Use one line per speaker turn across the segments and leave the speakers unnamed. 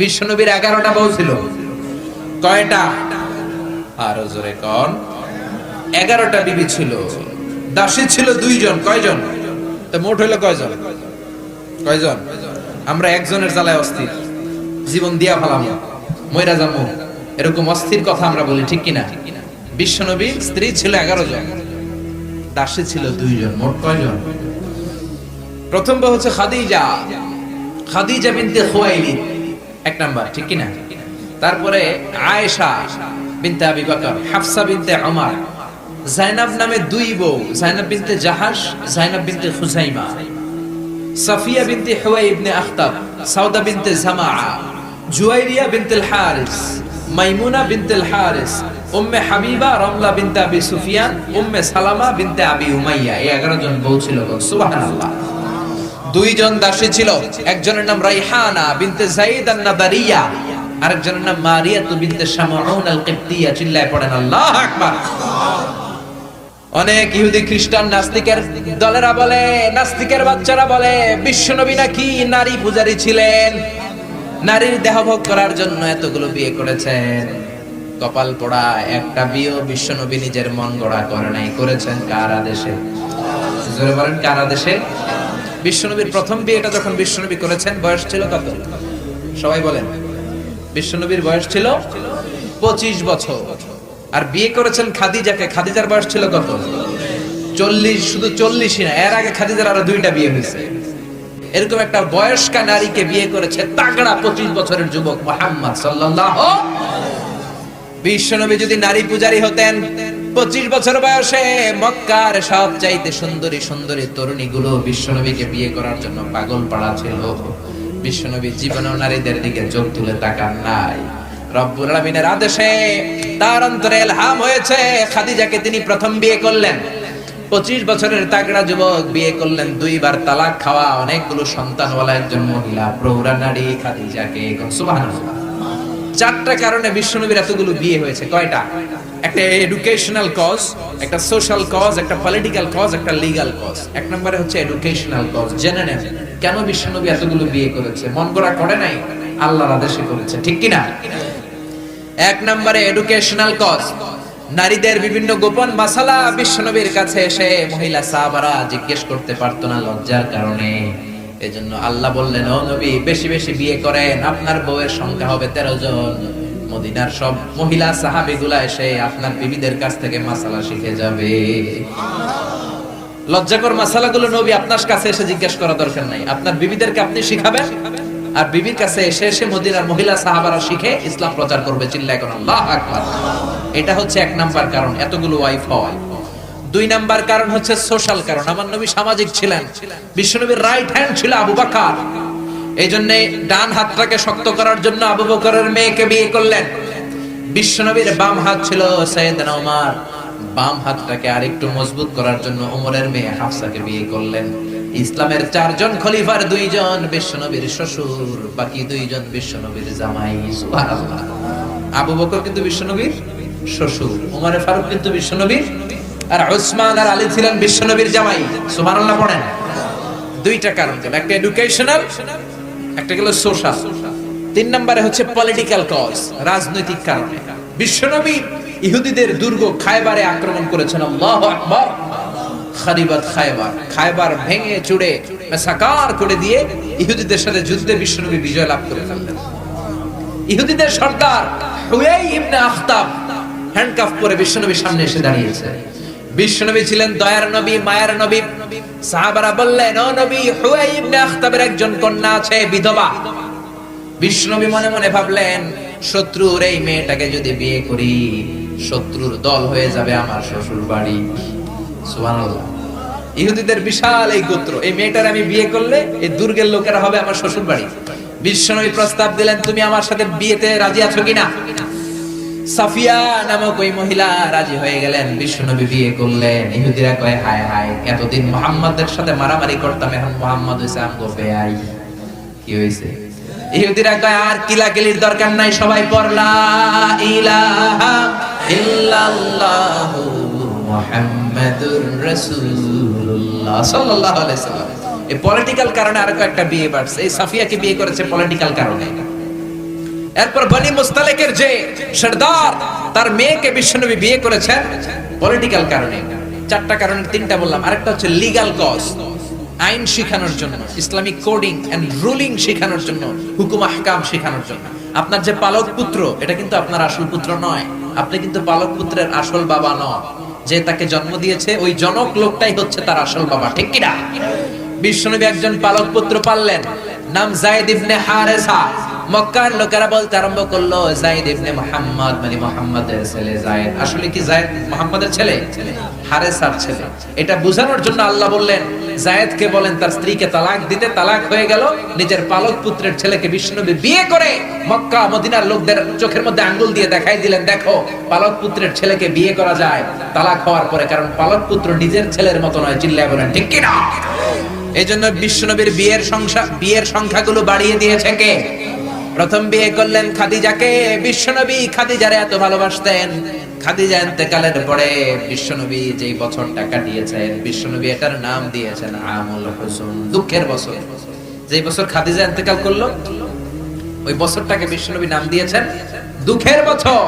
বিশ্বনবীর 11টা বউ ছিল। কয়টা? আরো জোরে কোন? 11টা বিবি ছিল। দাসী ছিল 2 জন। কয়জন? তো মোট হইলো কয়জন? কয়জন? আমরা একজনের জ্বালায় অস্থির, জীবন দিয়া ফেলাম, মইরা যাবো, এরকম অস্থির কথা আমরা বলি, ঠিক কিনা? বিশ্বনবীর স্ত্রী ছিল 11 জন, দাসী ছিল 2 জন। মোট কয়জন? প্রথম বউ হচ্ছে খাদিজা, খাদিজা বিনতে খুয়াইলিদ, 1 নাম্বার, ঠিক কিনা? তারপরে আয়েশা বিনতে আবি বকর, হাফসা বিনতে ওমর, জাইনাব নামে 2 বউ, জাইনাব বিনতে জাহাশ, জাইনাব বিনতে খুজাইমা, সাফিয়া বিনতে হুয়াই ইবনে আখতাব, সাউদা বিনতে জামাআ, জুয়াইরিয়া বিনতে হারিস, মাইমুনা বিনতে হারিস, উম্মে হাবিবা রমলা বিনতে আবি সুফিয়ান, উম্মে সালামা বিনতে আবি উমাইয়া। এই 11 জন বউ ছিল। সুবহানাল্লাহ। 2 জন দাসী ছিল। একজনের নাম রাইহানা বিনতে যায়েদ আন-নাদারিয়া, আরেকজনের নাম মারিয়া বিনতে শামউন আল-কিবতিয়া। চিল্লায় পড়েন আল্লাহু আকবার। অনেক ইহুদি খ্রিস্টান নাস্তিকের দলেরা বলে, নাস্তিকের বাচ্চারা বলে বিশ্বনবী নাকি নারী পূজারী ছিলেন, নারীর দেহভোগ করার জন্য এতগুলো বিয়ে করেছেন। কপাল পোড়া, একটা বিয়ে বিশ্বনবী নিজের মন গড়া করে নাই, করেছেন কার আদেশে? জোরে বলেন, কার আদেশে? বিশ্বনবীর প্রথম বিয়েটা যখন বিশ্বনবী করেছেন বয়স ছিল কত? সবাই বলেন। বিশ্বনবীর বয়স ছিল 25 বছর। আর বিয়ে করেছেন খাদিজাকে, খাদিজার বয়স ছিল কত? 40। শুধু 40ই না, এর আগে খাদিজার আরো 2টা বিয়ে হয়েছে। এরকম একটা বয়স্কা নারীকে বিয়ে করেছে তাগড়া 25 বছরের যুবক মুহাম্মদ সাল্লাল্লাহু। বিশ্বনবী যদি নারী পূজারী হতেন, 25 বছর বয়সে মক্কার সবচাইতে সুন্দরী সুন্দরী তরুণীগুলো বিশ্বনবীকে বিয়ে করার জন্য পাগল পাড়া ছিল। বিশ্বনবী জীবনেও নারীদের দিকে চোখ তুলে তাকান নাই। রব্বুল আলামিনের আদেশে তার অন্তরে ইলহাম হয়েছে, খাদিজাকে তিনি প্রথম বিয়ে করলেন। 25 বছরের তাগড়া যুবক বিয়ে করলেন, 2 বার তালাক খাওয়া, অনেকগুলো সন্তানওয়ালা একজন মহিলা, প্রৌঢ়া নারী খাদিজাকে। সুবহানাল্লাহ। 4টা কারণে বিশ্বনবীর এতগুলো বিয়ে হয়েছে। কয়টা? একটা এডুকেশনাল কজ, একটা সোশ্যাল কজ, একটা পলিটিক্যাল কজ, একটা লিগ্যাল কজ। 1 নম্বরে হচ্ছে এডুকেশনাল কজ। জেনে নেন কেন বিশ্বনবী এতগুলো বিয়ে করেছে। মন গড়া করে নাই, আল্লাহর আদেশে করেছে, ঠিক কিনা? 1 নম্বরে এডুকেশনাল কজ। নারীদের বিভিন্ন গোপন মাসালা বিশ্বনবীর কাছে এসে মহিলা সাহাবারা জিজ্ঞেস করতে পারতো না লজ্জার কারণে। এজন্য আল্লাহ বললেন, ও নবী বেশি বেশি বিয়ে করেন, আপনার বউয়ের সংখ্যা হবে 13 জন। মদিনার সব মহিলা সাহাবীগুলা এসে আপনার বিবিদের কাছ থেকে মাসালা শিখে যাবে। লজ্জাকর মাসালাগুলো নবী আপনার কাছে এসে জিজ্ঞেস করা দরকার নাই, আপনার বিবিদেরকে আপনি শিখাবেন, আর বিবির কাছে এসে এসে মদিনার মহিলা সাহাবারা শিখে ইসলাম প্রচার করবে। চিল্লায় কোন আল্লাহু আকবার। এটা হচ্ছে 1 নাম্বার কারণ এতগুলো ওয়াইফ হওয়ার। 2 নাম্বার কারণ হচ্ছে সোশ্যাল কারণ। আমার নবী সামাজিক ছিলেন। বিশ্বনবীর রাইট হ্যান্ড ছিল আবু বকর। এইজন্য ডান হাতটাকে শক্ত করার জন্য আবু বকরের মেয়েকে বিয়ে করলেন। বিশ্বনবীর বাম হাত ছিল সাইয়েদনা ওমর, বাম হাতটাকে আরেকটু মজবুত করার জন্য ওমরের মেয়ে হাফসাকে বিয়ে করলেন। ইসলামের 4 জন খলিফার 2 জন বিশ্বনবীর শ্বশুর, বাকি 2 জন বিশ্বনবীর জামাই। সুবহানাল্লাহ। আবু বকর কিন্তু বিশ্বনবীর শ্বশুর, ওমর ফারুক কিন্তু বিশ্বনবীর, আর উসমান আর আলী ছিলেন বিশ্বনবীর জামাই। সুবহানাল্লাহ পড়েন। 2টা কারণ গেল, একটা এডুকেশনাল, একটা গেল সোশ্যাল। 3 নম্বরে হচ্ছে পলিটিক্যাল কজ, রাজনৈতিক কারণে। বিশ্বনবী ইহুদিদের দুর্গ খায়বারে আক্রমণ করেছেন। আল্লাহু আকবার। খারিবাত খায়বার, খায়বার ভেঙে চুড়ে মাসাকার করে দিয়ে ইহুদিদের সাথে যুদ্ধে বিশ্বনবী বিজয় লাভ করে ফেললেন। ইহুদিদের সর্দার হুয়াই ইবনে আখতাব হ্যান্ডকাফ পরে বিশ্বনবীর সামনে এসে দাঁড়িয়েছে। বিশ্বনবী ছিলেন দয়ার নবী, মায়ার নবী। সাহাবারা বললেন, ও নবী, হুয়াই ইবনে আখতাবের একজন কন্যা আছে, বিধবা। বিশ্বনবী মনে মনে ভাবলেন, শত্রুর এই মেয়েটাকে যদি বিয়ে করি, শত্রুর দল হয়ে যাবে আমার শ্বশুর বাড়ি। সুবহানাল্লাহ। ইহুদিদের বিশাল এই গোত্র, এই মেয়েটার আমি বিয়ে করলে এই দুর্গের লোকেরা হবে আমার শ্বশুর বাড়ি। বিশ্বনবী প্রস্তাব দিলেন, তুমি আমার সাথে বিয়েতে রাজি আছো কিনা? সাফিয়া নামক ওই মহিলা রাজি হয়ে গেলেন। বিশ্বনবী বিয়ে করলেন। ইহুদিরা কয়, হায় হায়, এতদিন মুহাম্মাদের সাথে মারামারি করতাম, এখন মুহাম্মদ হইছে আমগো বেয়াই। কি হইছে? ইহুদিরা কয়, আর কিলাকিলির দরকার নাই, সবাই পড়লা ইলাহা ইল্লাল্লাহু মুহাম্মাদুর রাসূলুল্লাহ সাল্লাল্লাহু আলাইহি সাল্লাম। এই পলিটিক্যাল কারণে আরো একটা বিয়ে বাড়ছে। এই সাফিয়াকে বিয়ে করেছে পলিটিক্যাল কারণে। এরপর বনি মুস্তালিকের যে সরদার, তার মেয়েকে বিশ্বনবী বিয়ে করেছেন পলিটিক্যাল কারণে। চারটা কারণের তিনটা বললাম, আরেকটা হচ্ছে লিগ্যাল কজ, আইন শিখানোর জন্য, ইসলামিক কোডিং এন্ড রুলিং শিখানোর জন্য, হুকুম আহকাম শিখানোর জন্য। আপনার যে পালক পুত্র, এটা কিন্তু আপনার আসল পুত্র নয়, আপনি কিন্তু পালক পুত্রের আসল বাবা নন। যে তাকে জন্ম দিয়েছে ওই জনক লোকটাই হচ্ছে তার আসল বাবা, ঠিক কি না? বিশ্বনবী একজন পালক পুত্র পাললেন, নাম যায়েদ ইবনে হারেসা। মক্কার লোকেরা বলতে আরম্ভ করলো যায়েদ ইবনে মুহাম্মদ, মানে মুহাম্মাদের ছেলে যায়েদ। আসলে কি যায়েদ মুহাম্মাদের ছেলে? হারেসার ছেলে। এটা বোঝানোর জন্য আল্লাহ বললেন যায়েদকে বলেন তার স্ত্রীকে তালাক দিতে। তালাক হয়ে গেল, নিজের পালক পুত্রের ছেলেকে বিশ্বনবী বিয়ে করে মক্কা মদিনার লোকদের চোখের মধ্যে আঙ্গুল দিয়ে দেখাই দিলেন, দেখো পালক পুত্রের ছেলেকে বিয়ে করা যায় তালাক হওয়ার পরে, কারণ পালক পুত্র নিজের ছেলের মতো নয়। চিল্লায় বলেন ঠিক কি না? এই জন্য বিশ্বনবীর বিয়ের সংখ্যাগুলো বাড়িয়ে দিয়েছে কে? প্রথম বিয়ে করলেন খাদিজাকে। বিশ্বনবী খাদিজারে এত ভালোবাসতেন, খাদিজা ইন্তেকালের পরে বিশ্বনবী যেই বছরটা কাটিয়েছেন, বিশ্বনবী এটার নাম দিয়েছেন আমুল হুজুন, দুঃখের বছর। যেই বছর খাদিজা ইন্তেকাল করলো ওই বছরটাকে বিশ্বনবী নাম দিয়েছেন দুঃখের বছর।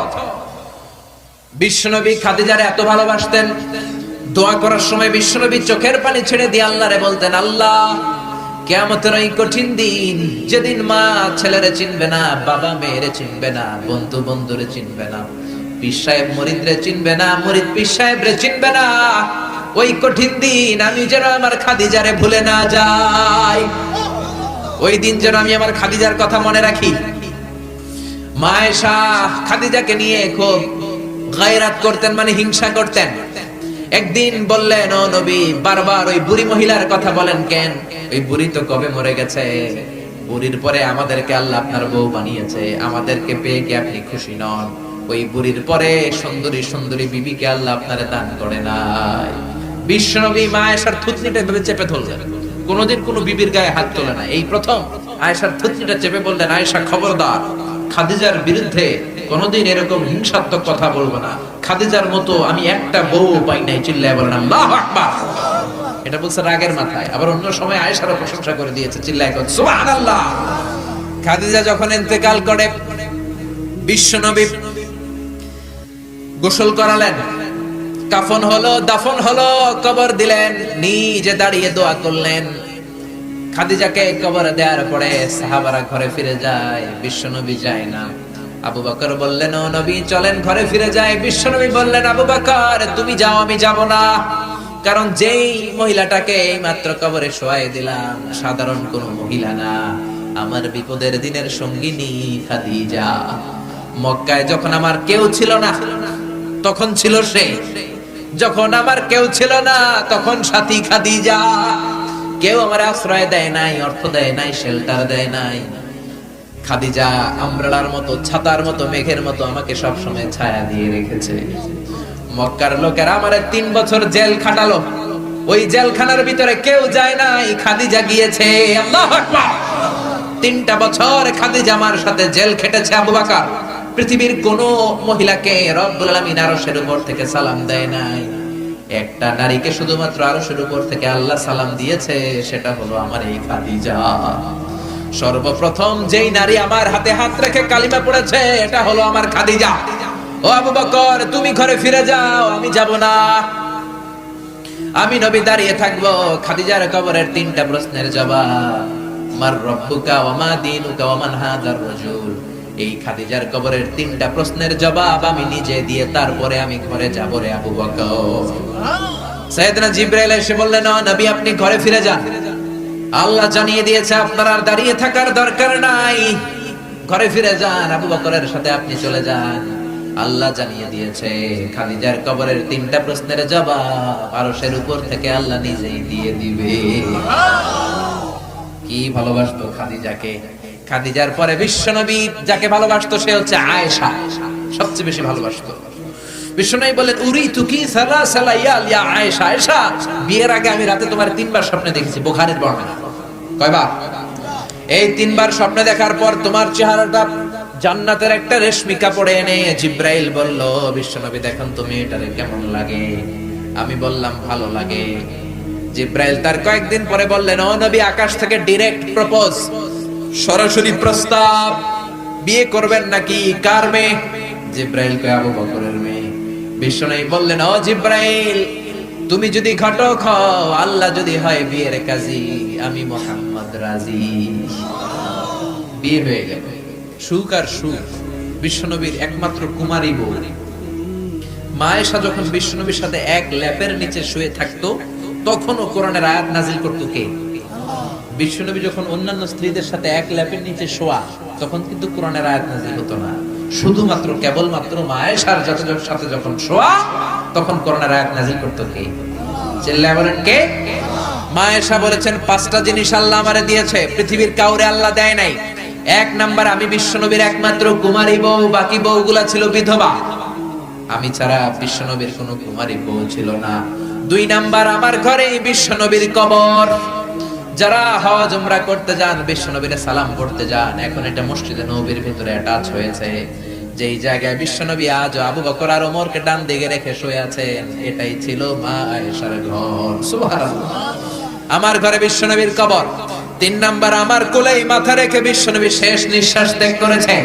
বিশ্বনবী খাদিজারে এত ভালোবাসতেন, দোয়া করার সময় বিশ্বনবী চোখের পানি ছেড়ে দিয়ে আল্লাহরে বলতেন, আল্লাহ কিয়ামতের ওই কঠিন দিন, যেদিন মা ছেলেরে চিনবে না, বাবা মেয়েরে চিনবে না, বন্ধু বন্ধুরে চিনবে না, পীর সাহেব মুরিদরে চিনবে না, মুরিদ পীর সাহেবরে চিনবে না, ওই কঠিন দিন আমি যেন আমার খাদিজারে ভুলে না যাই, ওই দিন যেন আমি আমার খাদিজার কথা মনে রাখি। মা আয়েশা খাদিজাকে নিয়ে খুব গায়রাত করতেন, মানে হিংসা করতেন। একদিন বললেন, ও নবী, বারবার ওই বুড়ি মহিলার কথা বলেন কেন? ওই বুড়ি তো কবে মরে গেছে, বুড়ির পরে আমাদেরকে আল্লাহ আপনার বউ বানিয়েছে, আমাদেরকে পেয়ে কি আপনি খুশি নন? ওই বুড়ির পরে সুন্দরী সুন্দরী বিবিকে আল্লাহ আপনারে দান করে নাই। বিশ্বনবী মা আয়েশার থুতনিটা ভেবে চেপে ধরলেন, কোনোদিন কোনো বিবির গায়ে হাত তোলে না, এই প্রথম আয়েশার থুতনিটা চেপে বললেন, আয়েশা খবরদার, খাদিজার বিরুদ্ধে কোনোদিন এরকম হিংসাত্মক কথা বলবো না, খাদিজার মতো আমি একটা বউ পাই নাই। চিল্লায় বলেন আল্লাহু আকবার। এটা বলছে রাগের মাথায়। আবার অন্য সময় আয়েশারও প্রশংসা করে দিয়েছে, চিল্লায় বলেন সুবহানাল্লাহ। খাদিজা যখন ইন্তেকাল করে বিশ্বনবী গোসল করালেন, কাফন হলো, দাফন হলো, কবর দিলেন, নিজে দাঁড়িয়ে দোয়া করলেন। খাদিজাকে কবর দেওয়ার পরে সাহাবারা ঘরে ফিরে যায়, বিশ্বনবী যায় না। আবু বকর বললেন, ও নবী চলেন ঘরে ফিরে যায়। বিশ্বনবী বললেন, আবু বকর তুমি যাও, আমি যাব না, কারণ যেই মহিলাটাকে মাত্র কবরে শোয়াই দিলাম সাধারণ কোন মহিলা না, আমার বিপদের দিনের সঙ্গিনী খাদিজা। মক্কায় যখন আমার কেউ ছিল না তখন ছিল সে, যখন আমার কেউ ছিল না তখন সাথী খাদিজা। কেউ আমার আশ্রয় দেয় নাই, অর্থ দেয় নাই, শেল্টার দেয় নাই, খাদিজা আমব্রেলার মতো, ছাতার মতো, মেঘের মতো আমাকে সব সময় ছায়া দিয়ে রেখেছে। মক্কার লোকেরা আমারে 3 বছর জেল খাটালো, ওই জেলখানার ভিতরে কেউ যায় নাই, খাদিজা গিয়েছে। আল্লাহু আকবার। 3টা বছর খাদিজা আমার সাথে জেল খেটেছে। আবু বকর পৃথিবীর কোন মহিলাকে রব্বুল আলামিন আরশের উপর থেকে সালাম দেয় নাই, একটা নারীকে শুধুমাত্র আরশের উপর থেকে আল্লাহ সালাম দিয়েছে, সেটা হলো আমার এই খাদিজা। সর্বপ্রথম যেই নারী আমার হাতে হাত রেখে কালিমা পড়েছে এটা হলো আমার খাদিজা। ও আবু বকর তুমি ঘরে ফিরে যাও, আমি যাব না, আমি নবী দাঁড়িয়ে থাকবো। খাদিজার কবরের 3টা প্রশ্নের জবাব, মার রব্বুকা ওয়া মা দীনুকা ওয়া মান হাযার রাজুল, এই খাদিজার কবরের 3টা প্রশ্নের জবাব আমি নিজে দিয়ে তারপরে আমি ঘরে যাব রে আবু বকর। সাইয়েদনা জিবরাইল এসে বললেন, ও নবী আপনি ঘরে ফিরে যান, আল্লাহ জানিয়ে দিয়েছে আপনার আর দাঁড়িয়ে থাকার দরকার নাই, ঘরে ফিরে যান, আবু বকরের সাথে আপনি চলে যান। আল্লাহ জানিয়ে দিয়েছে খাদিজার কবরের 3টা প্রশ্নের জবাব আরশের উপর থেকে আল্লাহ নিজেই দিয়ে দিবে। কি ভালোবাসতো খাদিজাকে। খাদিজার পরে বিশ্বনবী যাকে ভালোবাসতো সে হচ্ছে আয়েশা, সবচেয়ে বেশি ভালোবাসতো। বিশ্বনবী বলেন, উরিতু কি সালাসালা ইয়া আয়েশা, আয়েশা বিয়ের আগে আমি রাতে তোমার 3বার স্বপ্নে দেখেছি। বুখারীর বর্ণনা। কয়বার? এই 3বার স্বপ্নে দেখার পর তোমার চেহারাটা জান্নাতের একটা রেশমি কাপড়ে এনে জিবরাইল বলল, বিশ্বনবী দেখুন তুমি এটারে কেমন লাগে? আমি বললাম ভালো লাগে। জিবরাইল তার কয়েকদিন পরে বললেন, ও নবী আকাশ থেকে ডাইরেক্ট প্রপোজ, সরাসরি প্রস্তাব, বিয়ে করবেন নাকি? কার মেয়ে? জিব্রাইল কয় আবু বকরের মেয়ে। বিশ্বনবী বললেন, ও জিব্রাইল, তুমি যদি ঘটক হও, আল্লাহ যদি হয় বিয়ের কাজী, আমি মুহাম্মদ রাজি। বিয়ে হয়ে গেল। সুখ আর সুখ। বিশ্বনবীর একমাত্র কুমারী বউ মা আয়েশা যখন বিশ্বনবীর সাথে এক ল্যাপের নিচে শুয়ে থাকতো, তখনও কোরআনের আয়াত নাজিল করতো কে? বিশ্বনবী যখন অন্যান্য স্ত্রীদের সাথে এক ল্যাপের নিচে শোয়া, তখন কিন্তু কোরআনের আয়াত নাজিল হতো না। শুধুমাত্র কেবলমাত্র মা আয়েশার সাথে যখন শোয়া, তখন কোরআনের আয়াত নাজিল করতো কে? চিল্লায় বলেন কে? মা আয়েশা বলেছেন, 5টা জিনিস আল্লাহ আমারে দিয়েছে, পৃথিবীর কাউরে আল্লাহ দেয় নাই। 1 নাম্বার, আমি বিশ্বনবীর একমাত্র কুমারী বউ, বাকি বউগুলা ছিল বিধবা। আমি ছাড়া বিশ্বনবীর কোনো কুমারী বউ ছিল না। 2 নাম্বার, আমার ঘরে বিশ্বনবীর কবর। যারা হজ উমরা করতে যান, বিশ্বনবীর সালাম পড়তে যান, এখন এটা মসজিদে নববীর ভিতরে অ্যাটাচ হয়েছে। যেই জায়গায় বিশ্বনবী আজ আবু বকর আর ওমরকে ডান দিকে রেখে শুয়ে আছেন, এটাই ছিল মা আয়েশার ঘর। সুবহানাল্লাহ। আমার ঘরে বিশ্বনবীর কবর। 3 নাম্বার, আমার কোলেই মাথা রেখে বিশ্বনবী শেষ নিঃশ্বাস ত্যাগ করেছে।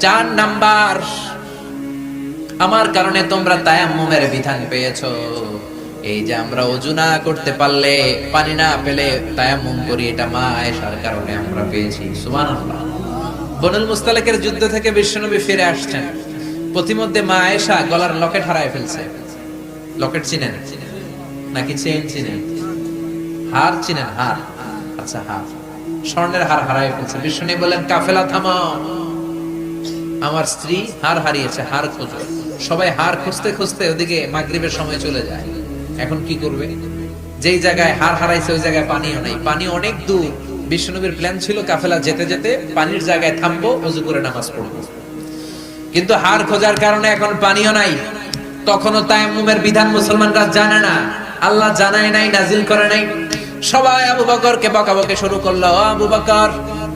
4 নাম্বার, আমার কারণে তোমরা তায়াম্মুমের বিধান পেয়েছো। এই যে আমরা ওযু না করতে পারলে, পানি না পেলে তায়াম্মুম করি, এটা মা আয়েশার কারণে আমরা পেয়েছি। সুবহানাল্লাহ। বনুল মুস্তালিকের যুদ্ধ থেকে বিশ্বনবী ফিরে আসছেন। পথিমধ্যে মা আয়েশা গলার লকেট হারায় ফেলছে। লকেট চিনেন নাকি চেইন চিনেন? হার চিনেন? হার, আচ্ছা হার, স্বর্ণের হার হারায় ফেলছে। বিশ্বনবী বললেন, কাফেলা থামাও, আমার স্ত্রী হার হারিয়েছে, হার খোঁজো। সবাই হার খুঁজতে খুঁজতে ওদিকে মাগরিবের সময় চলে যায়। এখন কি করবে? যেই জায়গায় হার হারাইছে ওই জায়গায় পানিও নাই, পানি অনেক দূর। বিশ্বনবীর প্ল্যান ছিল কাফেলা যেতে যেতে পানির জায়গায় থামবো, ওযু করে নামাজ পড়বো। কিন্তু হার খোঁজার কারণে এখন পানিও নাই। তখনও তায়াম্মুমের বিধান মুসলমানরা জানে না, আল্লাহ জানায় নাই, নাজিল করে নাই। সবাই আবু বকরকে বকাবকি শুরু করলো, আবু বকর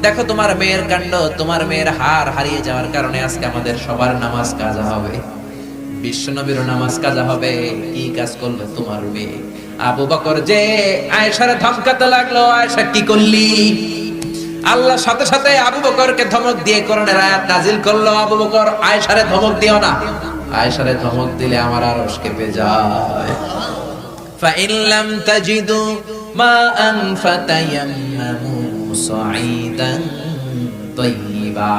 দেখো তোমার মেয়ের কাণ্ড, তোমার মেয়ের হার হারিয়ে যাওয়ার কারণে আজকে আমাদের সবার নামাজ কাজা হবে, বিশ্বনবীর নামাজ কাজা হবে। কি কাজ করলো তোমার মেয়ে? আবু বকর যে আয়েশারে ধমকাতে লাগলো, আয়েশা কি করলি? আল্লাহ সাথে সাথে আবু বকরকে ধমক দিয়ে কোরআনের আয়াত নাজিল করলো, আবু বকর আয়েশারে ধমক দিও না, আয়েশারে ধমক দিলে আমার আরশ কেঁপে যায়। ফাইন লাম তাজিদু মাআন ফাতায়াম্মামু সাঈদান তাইয়্যিবা।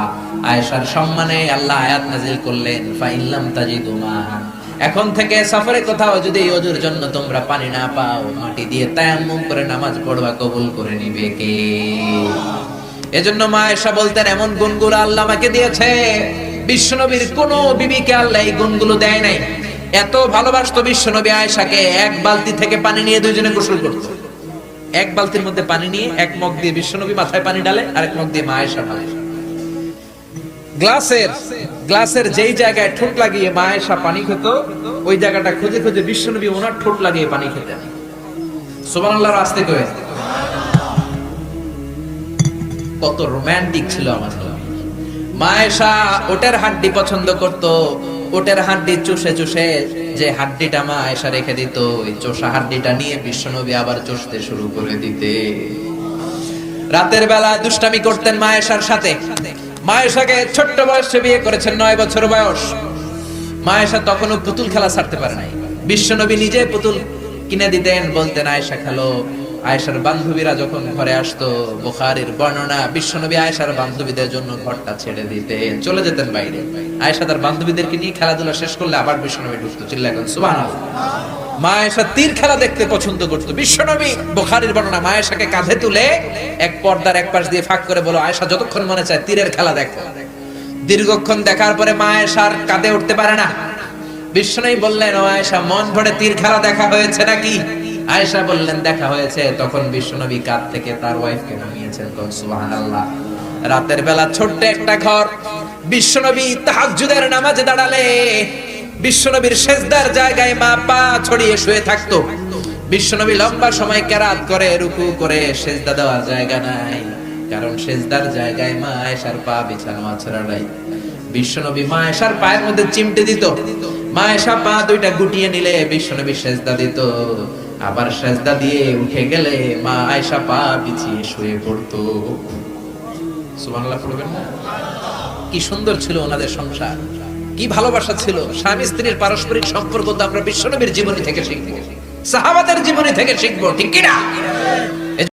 আয়েশার সম্মানে আল্লাহ আয়াত নাযিল করলেন, ফাইন লাম তাজিদু মাআন, এখন থেকে সফরে কোথাও যদি ওযুর জন্য তোমরা পানি না পাও, মাটি দিয়ে তায়াম্মুম করে নামাজ পড়বা, কবুল করে নিবে কে? এজন্য মা আয়েশা বলতেন, এমন গুণগুলো আল্লাহ আমাকে দিয়েছে, বিশ্বনবীর কোন বিবিকে আল্লাহ এই গুণগুলো দেয় নাই। এত ভালোবাসতো বিশ্বনবী আয়েশাকে, 1 বালতি থেকে পানি নিয়ে দুইজনে গোসল করত। 1 বালতির মধ্যে পানি নিয়ে 1 মগ দিয়ে বিশ্বনবী মাথায় পানি ঢালে, আর 1 মগ দিয়ে মা আয়েশা ঢালে। গ্লাসের যেই জায়গায় ঠোঁট লাগিয়ে মা আয়েশা পানি খেত, ওই জায়গাটা খুঁজে খুঁজে বিশ্বনবী ওনার ঠোঁট লাগিয়ে পানি খেতেন। সুবহানাল্লাহ। আস্তে করে কত রোমান্টিক ছিল আমার মা আয়েশা। ওটের হাড্ডি পছন্দ করত, ওটের হাড্ডি চুষে চুষে যে হাড্ডিটা মা আয়েশা রেখে দিত, ওই চোষা হাড্ডিটা নিয়ে বিশ্বনবী আবার চুষতে শুরু করে দিতে। রাতের বেলা দুষ্টামি করতেন মা আয়েশার সাথে। মা আয়েশাকে ছোট্ট বয়সে বিয়ে করেছেন, 9 বছর বয়স। মা আয়েশা তখনও পুতুল খেলা ছাড়তে পারে নাই। বিশ্বনবী নিজে পুতুল কিনে দিতেন, বলতেন আয়েশা খেলো। আয়েশার বান্ধবীরা যখন ঘরে আসতো, বুখারীর বর্ণনা, বিশ্বনবী আয়েশার বান্ধবীদের জন্য ঘরটা ছেড়ে দিতে চলে যেতেন বাইরে। আয়েশা তার বান্ধবীদেরকে নিয়ে খেলাধুলা শেষ করলে আবার বিশ্বনবী ঢুকতো। চিল্লায় বলেন সুবহানাল্লাহ। মা আয়েশা তীর খেলা দেখতে পছন্দ করতো। বিশ্বনবী, বুখারীর বর্ণনা, মা আয়েশাকে কাঁধে তুলে এক পর্দার এক পাশ দিয়ে ফাঁক করে বলো, আয়েশা যতক্ষণ মনে চায় তীরের খেলা দেখো। দীর্ঘক্ষণ দেখার পরে মা আয়েশার কাঁধে উঠতে পারে না। বিশ্বনবী বললেন, ও আয়েশা, মন ভরে তীর খেলা দেখা হয়েছে নাকি? আয়েশা বললেন, দেখা হয়েছে। তখন বিশ্বনবী কাঁধ থেকে তার ওয়াইফকে নামিয়েছেন। সুবহানাল্লাহ। রাতের বেলা ছোট্ট একটা ঘর। বিশ্বনবী তাহাজ্জুদের নামাজে দাঁড়ালে বিশ্বনবীর সেজদার জায়গায় মা পা ছড়িয়ে শুয়ে থাকতো। বিশ্বনবী লম্বা সময় কেরাত করে, রুকু করে, সেজদা দেওয়ার জায়গা নাই, কারণ সেজদার জায়গায় মা আয়েশার পা বিছানো আছড়াই। বিশ্বনবী মা আয়েশার পায়ের মধ্যে চিমটে দিত। মা আয়েশা পা দুইটা গুটিয়ে নিলে বিশ্বনবী সেজদা দিত। আবার সেজদা দিয়ে উঠে গেলে মা আয়েশা পা বিছিয়ে শুয়ে পড়তো। সুবহানাল্লাহ পড়বেন না? কি সুন্দর ছিল ওনাদের সংসার, কি ভালোবাসা ছিল। স্বামী স্ত্রীর পারস্পরিক সম্পর্ক তো আমরা বিশ্বনবীর জীবনী থেকে শিখবো, সাহাবাদের জীবনী থেকে শিখবো, ঠিক কিনা?